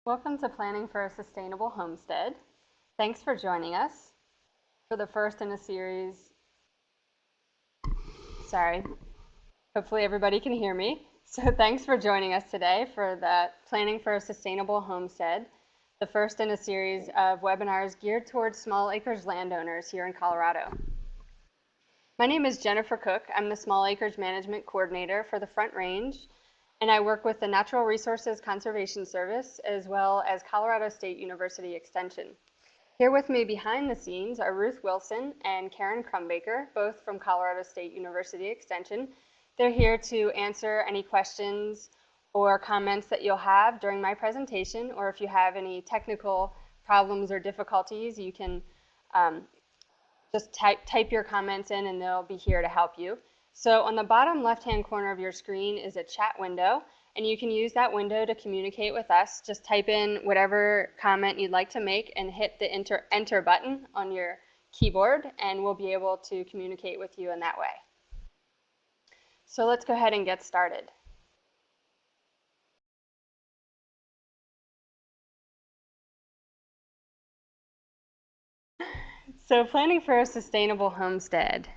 Welcome to Planning for a Sustainable Homestead. Thanks for joining us for the first in a series. Sorry, hopefully everybody can hear me. So thanks for joining us today for the Planning for a Sustainable Homestead, the first in a series of webinars geared towards small acreage landowners here in Colorado. My name is Jennifer Cook. I'm the Small Acreage Management Coordinator for the Front Range, and I work with the Natural Resources Conservation Service as well as Colorado State University Extension. Here with me behind the scenes are Ruth Wilson and Karen Crumbaker, both from Colorado State University Extension. They're here to answer any questions or comments that you'll have during my presentation, or if you have any technical problems or difficulties, you can just type your comments in and they'll be here to help you. So on the bottom left-hand corner of your screen is a chat window, and you can use that window to communicate with us. Just type in whatever comment you'd like to make and hit the enter button on your keyboard, and we'll be able to communicate with you in that way. So let's go ahead and get started. So planning for a sustainable homestead.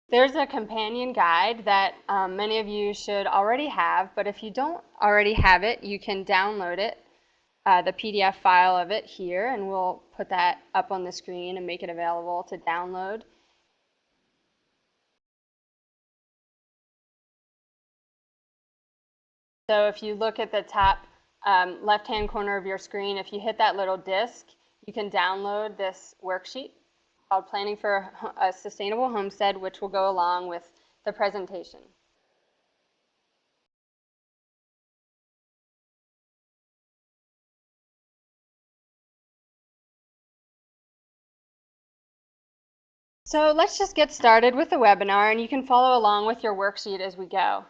There's a companion guide that many of you should already have, but if you don't already have it, you can download it, the PDF file of it here, and we'll put that up on the screen and make it available to download. So if you look at the top left-hand corner of your screen, if you hit that little disc, you can download this worksheet called Planning for a Sustainable Homestead, which will go along with the presentation. So let's just get started with the webinar, and you can follow along with your worksheet as we go.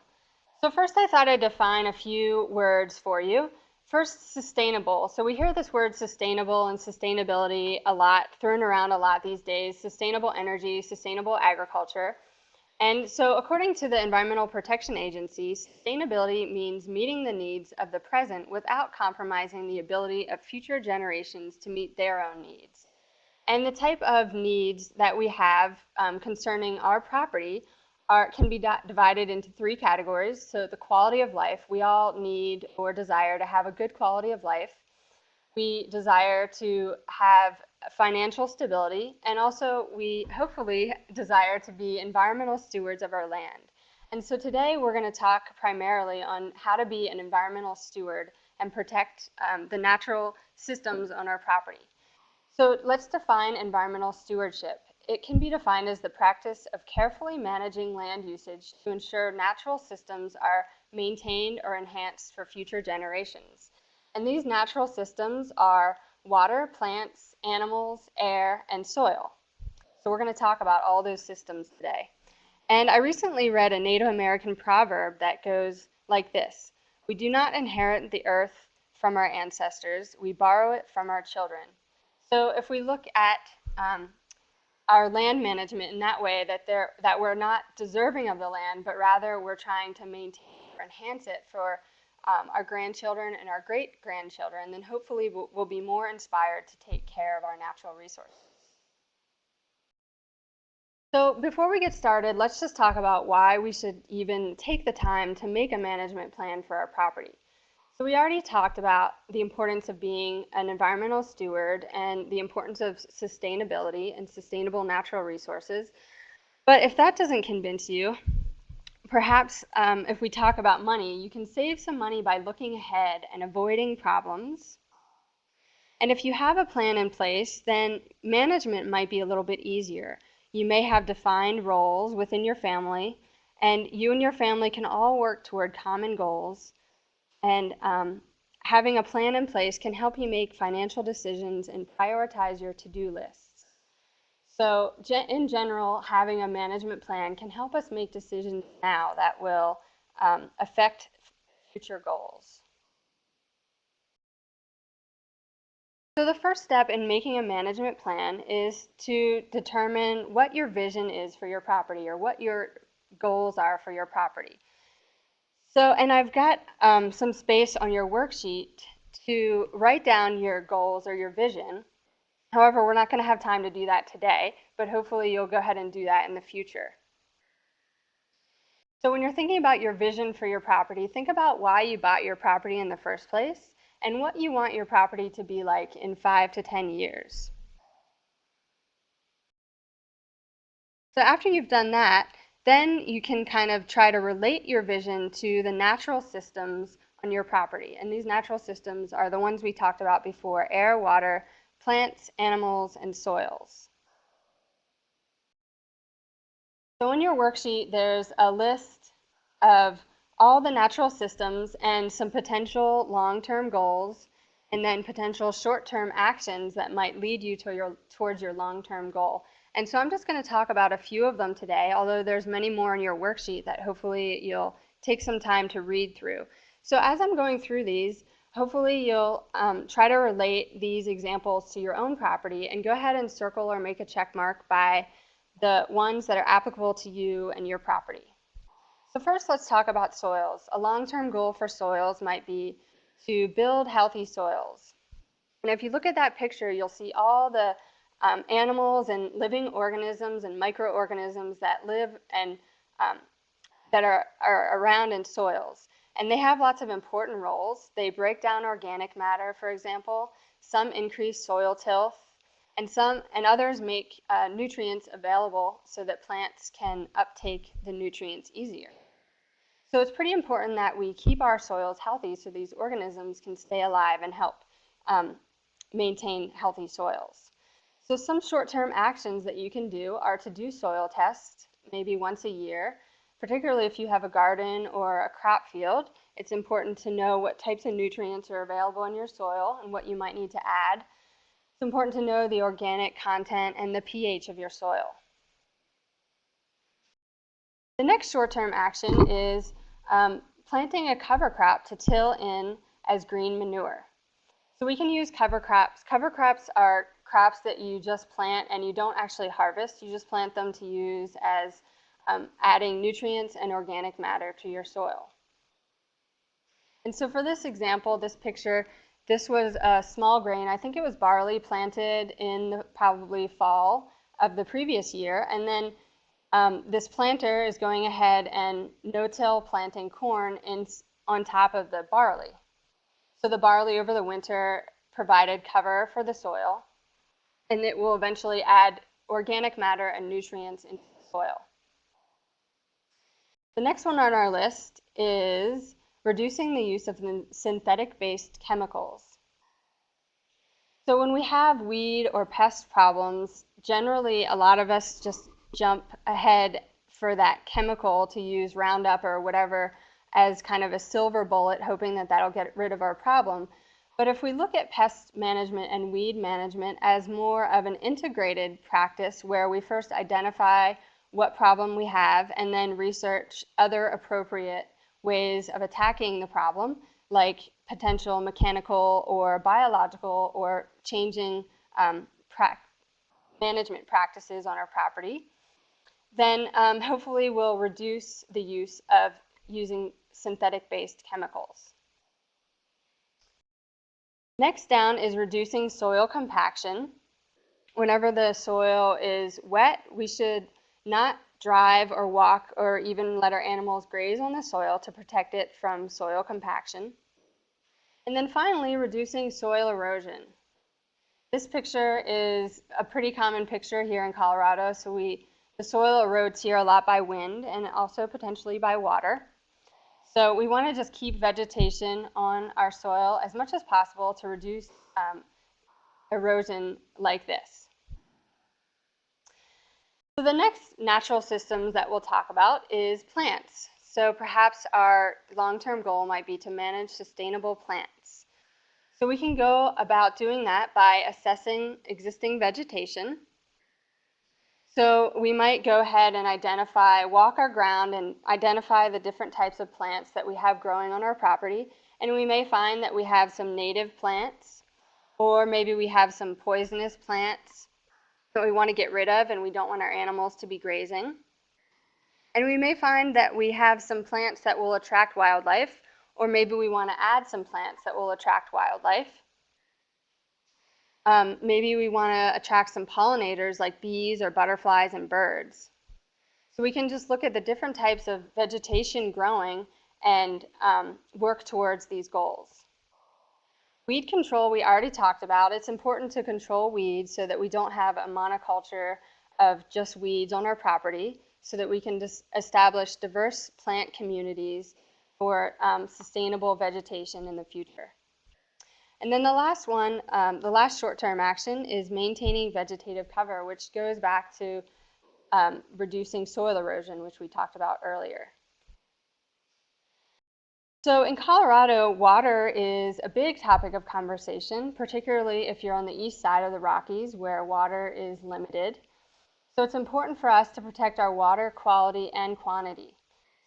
So first I thought I'd define a few words for you. First, sustainable. So we hear this word sustainable and sustainability a lot, thrown around a lot these days. Sustainable energy, sustainable agriculture. And so according to the Environmental Protection Agency, sustainability means meeting the needs of the present without compromising the ability of future generations to meet their own needs. And the type of needs that we have concerning our property can be divided into three categories. So the quality of life, we all need or desire to have a good quality of life. We desire to have financial stability, and also we hopefully desire to be environmental stewards of our land. And so today we're going to talk primarily on how to be an environmental steward and protect the natural systems on our property. So let's define environmental stewardship. It can be defined as the practice of carefully managing land usage to ensure natural systems are maintained or enhanced for future generations. And these natural systems are water, plants, animals, air, and soil. So we're going to talk about all those systems today. And I recently read a Native American proverb that goes like this: "We do not inherit the earth from our ancestors, we borrow it from our children." So if we look at our land management in that way, that we're not deserving of the land, but rather we're trying to maintain or enhance it for our grandchildren and our great-grandchildren, then hopefully we'll be more inspired to take care of our natural resources. So before we get started, let's just talk about why we should even take the time to make a management plan for our property. So we already talked about the importance of being an environmental steward and the importance of sustainability and sustainable natural resources. But if that doesn't convince you, perhaps if we talk about money, you can save some money by looking ahead and avoiding problems. And if you have a plan in place, then management might be a little bit easier. You may have defined roles within your family, and you and your family can all work toward common goals. And having a plan in place can help you make financial decisions and prioritize your to-do lists. So in general, having a management plan can help us make decisions now that will affect future goals. So the first step in making a management plan is to determine what your vision is for your property or what your goals are for your property. So, and I've got some space on your worksheet to write down your goals or your vision. However, we're not going to have time to do that today, but hopefully you'll go ahead and do that in the future. So when you're thinking about your vision for your property, think about why you bought your property in the first place and what you want your property to be like in 5 to 10 years. So after you've done that, then you can kind of try to relate your vision to the natural systems on your property. And these natural systems are the ones we talked about before: air, water, plants, animals, and soils. So in your worksheet, there's a list of all the natural systems and some potential long-term goals, and then potential short-term actions that might lead you to towards your long-term goal. And so I'm just going to talk about a few of them today, although there's many more in your worksheet that hopefully you'll take some time to read through. So as I'm going through these, hopefully you'll try to relate these examples to your own property and go ahead and circle or make a check mark by the ones that are applicable to you and your property. So first, let's talk about soils. A long-term goal for soils might be to build healthy soils. And if you look at that picture, you'll see all the animals and living organisms and microorganisms that live and that are around in soils. And they have lots of important roles. They break down organic matter, for example. Some increase soil tilth, and others make nutrients available so that plants can uptake the nutrients easier. So it's pretty important that we keep our soils healthy so these organisms can stay alive and help maintain healthy soils. So some short-term actions that you can do are to do soil tests maybe once a year, particularly if you have a garden or a crop field. It's important to know what types of nutrients are available in your soil and what you might need to add. It's important to know the organic content and the pH of your soil. The next short-term action is planting a cover crop to till in as green manure. So we can use cover crops. Cover crops are crops that you just plant and you don't actually harvest. You just plant them to use as adding nutrients and organic matter to your soil. And so for this example, this picture, this was a small grain. I think it was barley planted in the probably fall of the previous year. And then this planter is going ahead and no-till planting corn on top of the barley. So the barley over the winter provided cover for the soil, and it will eventually add organic matter and nutrients into the soil. The next one on our list is reducing the use of synthetic-based chemicals. So when we have weed or pest problems, generally a lot of us just jump ahead for that chemical to use Roundup or whatever as kind of a silver bullet, hoping that that'll get rid of our problem. But if we look at pest management and weed management as more of an integrated practice where we first identify what problem we have and then research other appropriate ways of attacking the problem, like potential mechanical or biological or changing management practices on our property, then hopefully we'll reduce the use of using synthetic-based chemicals. Next down is reducing soil compaction. Whenever the soil is wet, we should not drive or walk or even let our animals graze on the soil to protect it from soil compaction. And then finally, reducing soil erosion. This picture is a pretty common picture here in Colorado. So the soil erodes here a lot by wind and also potentially by water. So we want to just keep vegetation on our soil as much as possible to reduce erosion like this. So the next natural systems that we'll talk about is plants. So perhaps our long-term goal might be to manage sustainable plants. So we can go about doing that by assessing existing vegetation. So we might go ahead and walk our ground and identify the different types of plants that we have growing on our property. And we may find that we have some native plants Or maybe we have some poisonous plants that we want to get rid of and we don't want our animals to be grazing. And we may find that we have some plants that will attract wildlife, or maybe we want to add some plants that will attract wildlife. Maybe we want to attract some pollinators like bees or butterflies and birds. So we can just look at the different types of vegetation growing and work towards these goals. Weed control we already talked about. It's important to control weeds so that we don't have a monoculture of just weeds on our property, so that we can establish diverse plant communities for sustainable vegetation in the future. And then the last one, the last short-term action is maintaining vegetative cover, which goes back to reducing soil erosion, which we talked about earlier. So in Colorado, water is a big topic of conversation, particularly if you're on the east side of the Rockies where water is limited. So it's important for us to protect our water quality and quantity.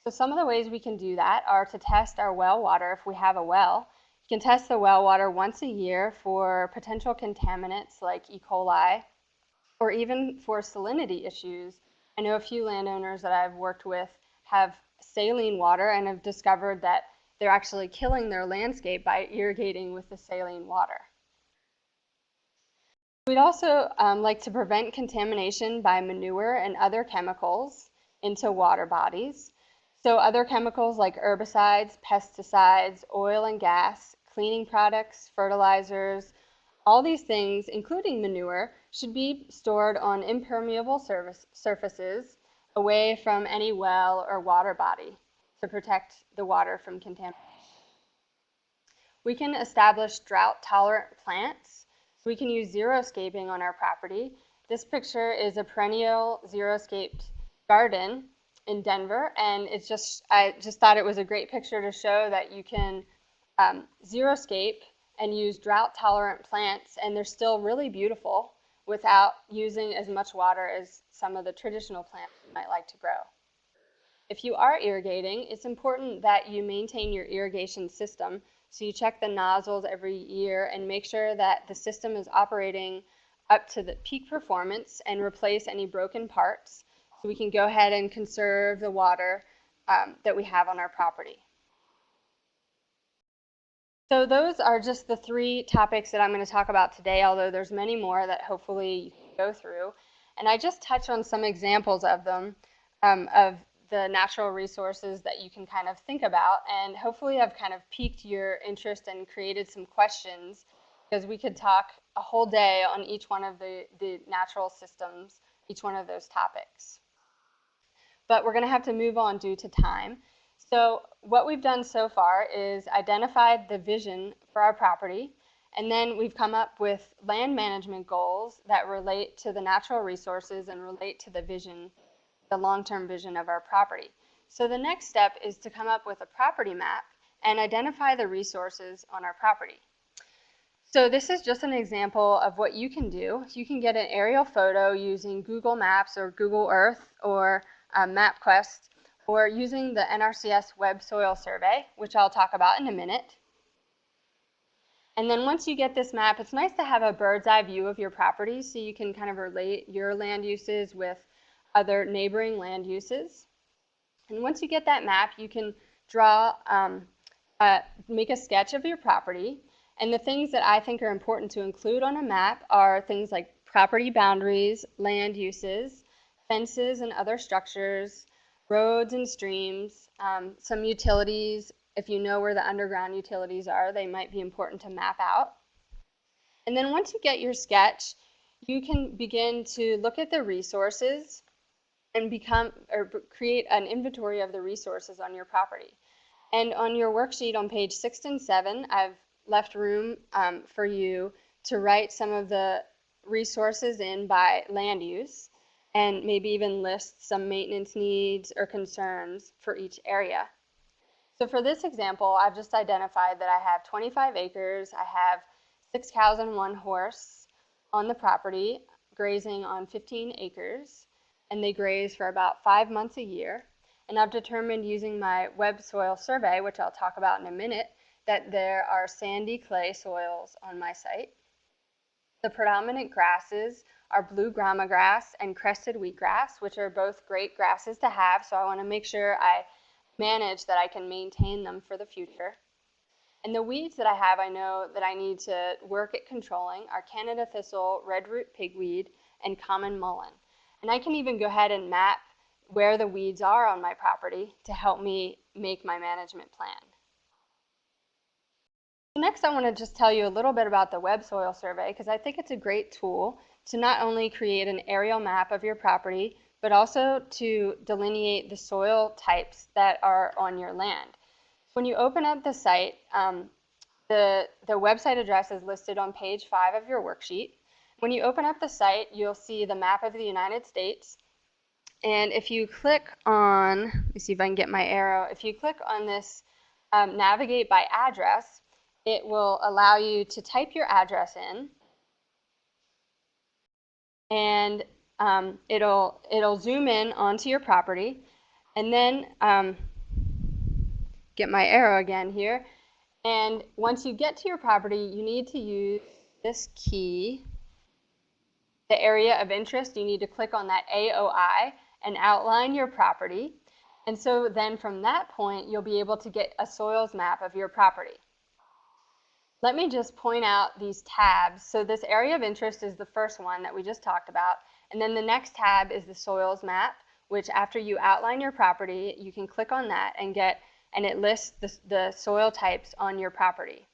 So some of the ways we can do that are to test our well water if we have a well. You can test the well water once a year for potential contaminants like E. coli, or even for salinity issues. I know a few landowners that I've worked with have saline water and have discovered that they're actually killing their landscape by irrigating with the saline water. We'd also like to prevent contamination by manure and other chemicals into water bodies. So other chemicals like herbicides, pesticides, oil and gas, cleaning products, fertilizers, all these things, including manure, should be stored on impermeable surfaces away from any well or water body to protect the water from contamination. We can establish drought-tolerant plants. So we can use xeriscaping on our property. This picture is a perennial xeriscaped garden in Denver, and I just thought it was a great picture to show that you can xeriscape and use drought-tolerant plants, and they're still really beautiful without using as much water as some of the traditional plants you might like to grow. If you are irrigating, it's important that you maintain your irrigation system. So you check the nozzles every year and make sure that the system is operating up to the peak performance and replace any broken parts so we can go ahead and conserve the water that we have on our property. So those are just the 3 topics that I'm going to talk about today, although there's many more that hopefully you can go through. And I just touched on some examples of them, of the natural resources that you can kind of think about, and hopefully I've kind of piqued your interest and created some questions, because we could talk a whole day on each one of the natural systems, each one of those topics. But we're going to have to move on due to time. So what we've done so far is identified the vision for our property, and then we've come up with land management goals that relate to the natural resources and relate to the vision, the long-term vision of our property. So the next step is to come up with a property map and identify the resources on our property. So this is just an example of what you can do. You can get an aerial photo using Google Maps or Google Earth or MapQuest, or using the NRCS Web Soil Survey, which I'll talk about in a minute. And then once you get this map, it's nice to have a bird's eye view of your property so you can kind of relate your land uses with other neighboring land uses. And once you get that map, you can draw, make a sketch of your property. And the things that I think are important to include on a map are things like property boundaries, land uses, fences and other structures, roads and streams, some utilities. If you know where the underground utilities are, they might be important to map out. And then once you get your sketch, you can begin to look at the resources and create an inventory of the resources on your property. And on your worksheet on page 6 and 7, I've left room for you to write some of the resources in by land use, and maybe even list some maintenance needs or concerns for each area. So for this example, I've just identified that I have 25 acres, I have 6 cows and 1 horse on the property, grazing on 15 acres, and they graze for about 5 months a year. And I've determined using my web soil survey, which I'll talk about in a minute, that there are sandy clay soils on my site. The predominant grasses are blue grama grass and crested wheatgrass, which are both great grasses to have, so I want to make sure I manage that I can maintain them for the future. And the weeds that I have, I know that I need to work at controlling are Canada thistle, redroot pigweed, and common mullein. And I can even go ahead and map where the weeds are on my property to help me make my management plan. Next, I want to just tell you a little bit about the Web Soil Survey, because I think it's a great tool to not only create an aerial map of your property, but also to delineate the soil types that are on your land. When you open up the site, the website address is listed on page 5 of your worksheet. When you open up the site, you'll see the map of the United States. And if you click on, let me see if I can get my arrow, if you click on this navigate by address, it will allow you to type your address in, and it'll zoom in onto your property, and then get my arrow again here. And once you get to your property, you need to use this key, the area of interest. You need to click on that AOI and outline your property. And so then from that point, you'll be able to get a soils map of your property. Let me just point out these tabs. So this area of interest is the first one that we just talked about. And then the next tab is the soils map, which after you outline your property, you can click on that and it lists the soil types on your property.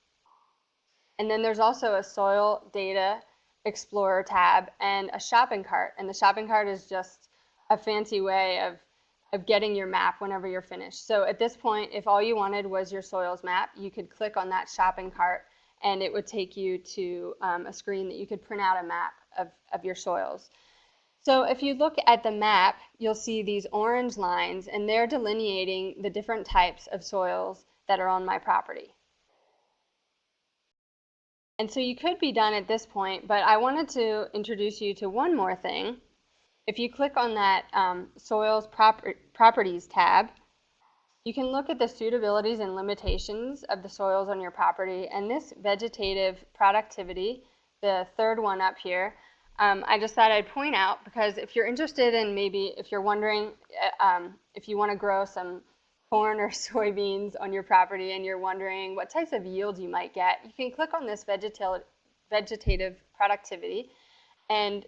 And then there's also a soil data explorer tab and a shopping cart. And the shopping cart is just a fancy way of getting your map whenever you're finished. So at this point, if all you wanted was your soils map, you could click on that shopping cart and it would take you to a screen that you could print out a map of your soils. So if you look at the map, you'll see these orange lines, and they're delineating the different types of soils that are on my property. And so you could be done at this point, but I wanted to introduce you to one more thing. If you click on that soils properties tab, you can look at the suitabilities and limitations of the soils on your property, and this vegetative productivity, the third one up here, I just thought I'd point out, because if you're interested in, maybe if you're wondering if you want to grow some corn or soybeans on your property and you're wondering what types of yields you might get, you can click on this vegetative productivity, and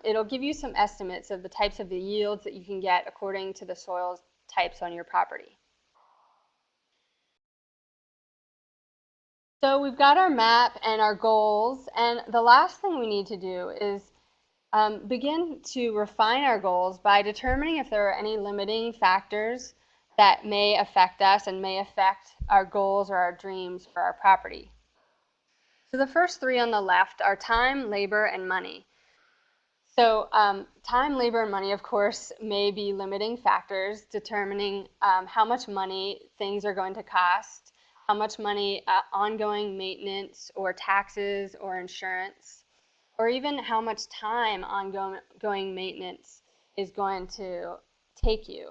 it'll give you some estimates of the types of the yields that you can get according to the soil types on your property. So we've got our map and our goals, and the last thing we need to do is begin to refine our goals by determining if there are any limiting factors that may affect us and may affect our goals or our dreams for our property. So the first three on the left are time, labor, and money. So time, labor, and money, of course, may be limiting factors determining how much money things are going to cost, how much money ongoing maintenance or taxes or insurance, or even how much time ongoing maintenance is going to take you.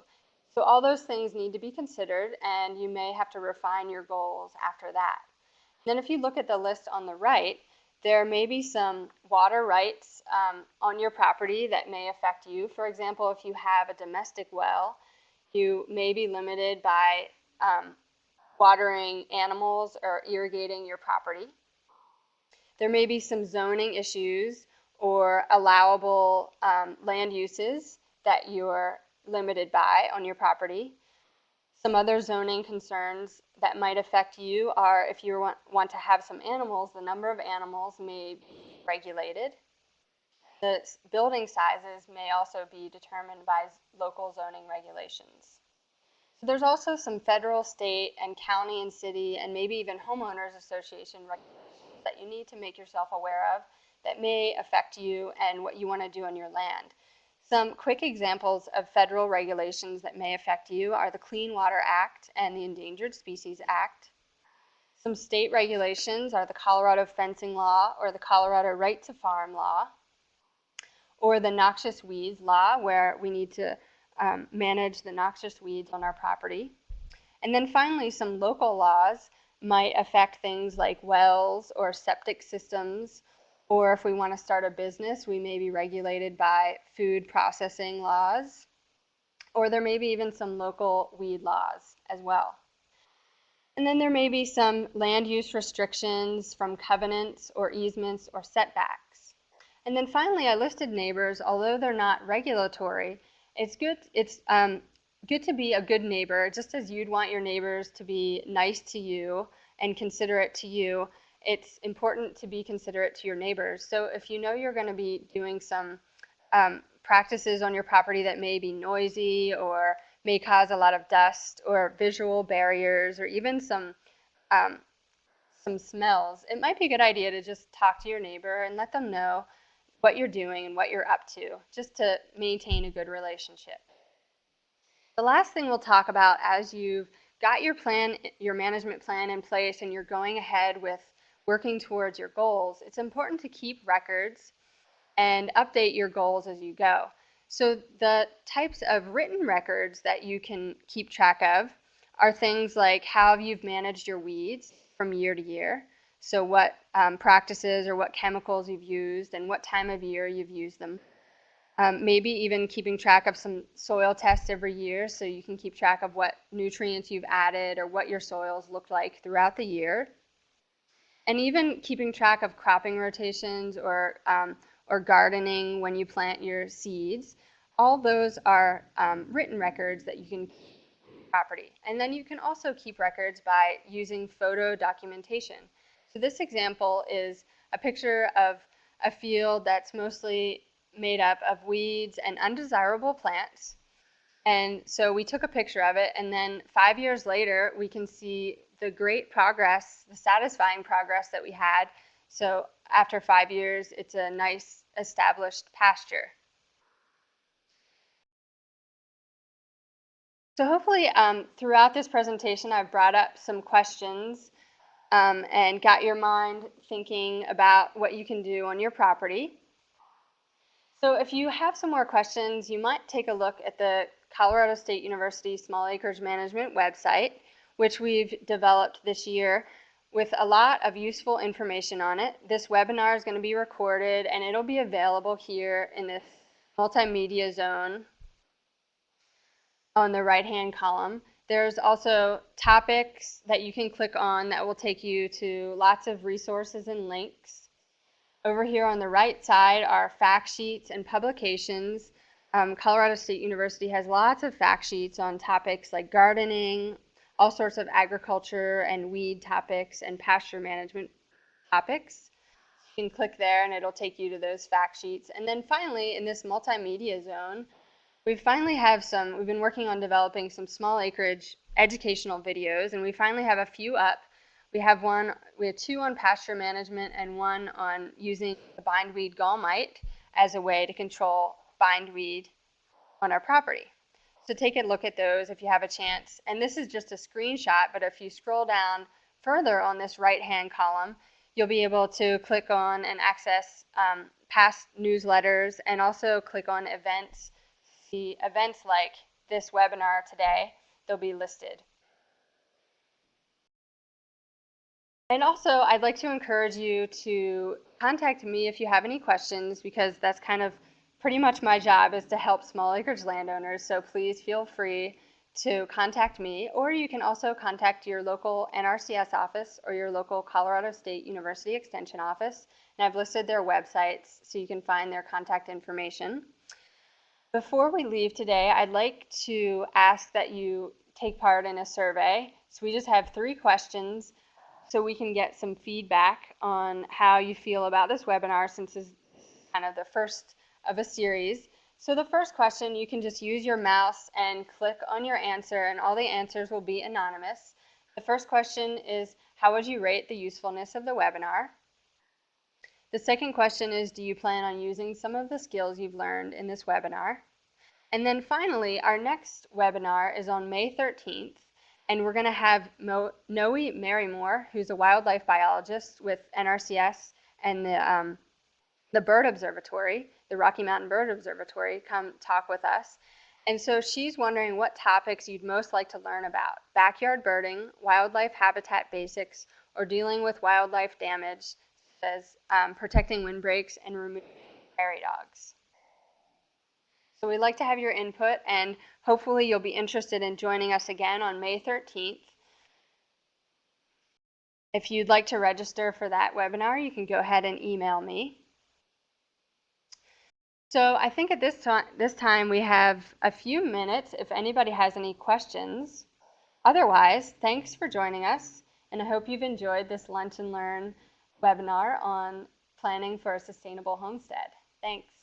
So all those things need to be considered, and you may have to refine your goals after that. Then if you look at the list on the right, there may be some water rights on your property that may affect you. For example, if you have a domestic well, you may be limited by watering animals or irrigating your property. There may be some zoning issues or allowable land uses that you're limited by on your property. Some other zoning concerns that might affect you are if you want to have some animals, the number of animals may be regulated. The building sizes may also be determined by local zoning regulations. So there's also some federal, state, and county and city, and maybe even homeowners association regulations that you need to make yourself aware of that may affect you and what you want to do on your land. Some quick examples of federal regulations that may affect you are the Clean Water Act and the Endangered Species Act. Some state regulations are the Colorado Fencing Law or the Colorado Right to Farm Law, or the Noxious Weeds Law, where we need to manage the noxious weeds on our property. And then finally, some local laws might affect things like wells or septic systems Or if we want to start a business, we may be regulated by food processing laws, or there may be even some local weed laws as well. And then there may be some land use restrictions from covenants or easements or setbacks. And then finally, I listed neighbors. Although they're not regulatory, it's good to be a good neighbor, just as you'd want your neighbors to be nice to you and considerate to you. It's important to be considerate to your neighbors. So if you know you're going to be doing some practices on your property that may be noisy or may cause a lot of dust or visual barriers or even some smells, it might be a good idea to just talk to your neighbor and let them know what you're doing and what you're up to, just to maintain a good relationship. The last thing we'll talk about, as you've got your plan, your management plan in place, and you're going ahead with working towards your goals, it's important to keep records and update your goals as you go. So the types of written records that you can keep track of are things like how you've managed your weeds from year to year. So what practices or what chemicals you've used and what time of year you've used them. Maybe even keeping track of some soil tests every year so you can keep track of what nutrients you've added or what your soils look like throughout the year. And even keeping track of cropping rotations or gardening when you plant your seeds. All those are written records that you can keep property. And then you can also keep records by using photo documentation. So this example is a picture of a field that's mostly made up of weeds and undesirable plants. And so we took a picture of it, and then 5 years later, we can see the great progress, the satisfying progress that we had. So after 5 years, it's a nice established pasture. So hopefully throughout this presentation, I've brought up some questions and got your mind thinking about what you can do on your property. So if you have some more questions, you might take a look at the Colorado State University Small Acreage Management website, which we've developed this year with a lot of useful information on it. This webinar is going to be recorded and it'll be available here in this multimedia zone on the right-hand column. There's also topics that you can click on that will take you to lots of resources and links. Over here on the right side are fact sheets and publications. Colorado State University has lots of fact sheets on topics like gardening, all sorts of agriculture and weed topics and pasture management topics. You can click there and it'll take you to those fact sheets. And then finally, in this multimedia zone, we've been working on developing some small acreage educational videos, and we finally have a few up. We have two on pasture management and one on using the bindweed gallmite as a way to control bindweed on our property. So take a look at those if you have a chance. And this is just a screenshot, but if you scroll down further on this right-hand column, you'll be able to click on and access past newsletters and also click on events. The events like this webinar today, they'll be listed. And also, I'd like to encourage you to contact me if you have any questions, because that's kind of pretty much my job, is to help small acreage landowners. So please feel free to contact me, or you can also contact your local NRCS office or your local Colorado State University Extension office. And I've listed their websites so you can find their contact information. Before we leave today, I'd like to ask that you take part in a survey. So we just have 3 questions so we can get some feedback on how you feel about this webinar, since this is kind of the first of a series. So the first question, you can just use your mouse and click on your answer, and all the answers will be anonymous. The first question is, how would you rate the usefulness of the webinar? The second question is, do you plan on using some of the skills you've learned in this webinar? And then finally, our next webinar is on May 13th, and we're going to have Noe Marymore, who's a wildlife biologist with NRCS and the Bird Observatory, the Rocky Mountain Bird Observatory, come talk with us. And so she's wondering what topics you'd most like to learn about: backyard birding, wildlife habitat basics, or dealing with wildlife damage, as protecting windbreaks and removing prairie dogs. So we'd like to have your input, and hopefully you'll be interested in joining us again on May 13th. If you'd like to register for that webinar, you can go ahead and email me. So I think at this time we have a few minutes if anybody has any questions. Otherwise, thanks for joining us, and I hope you've enjoyed this Lunch and Learn webinar on planning for a sustainable homestead. Thanks.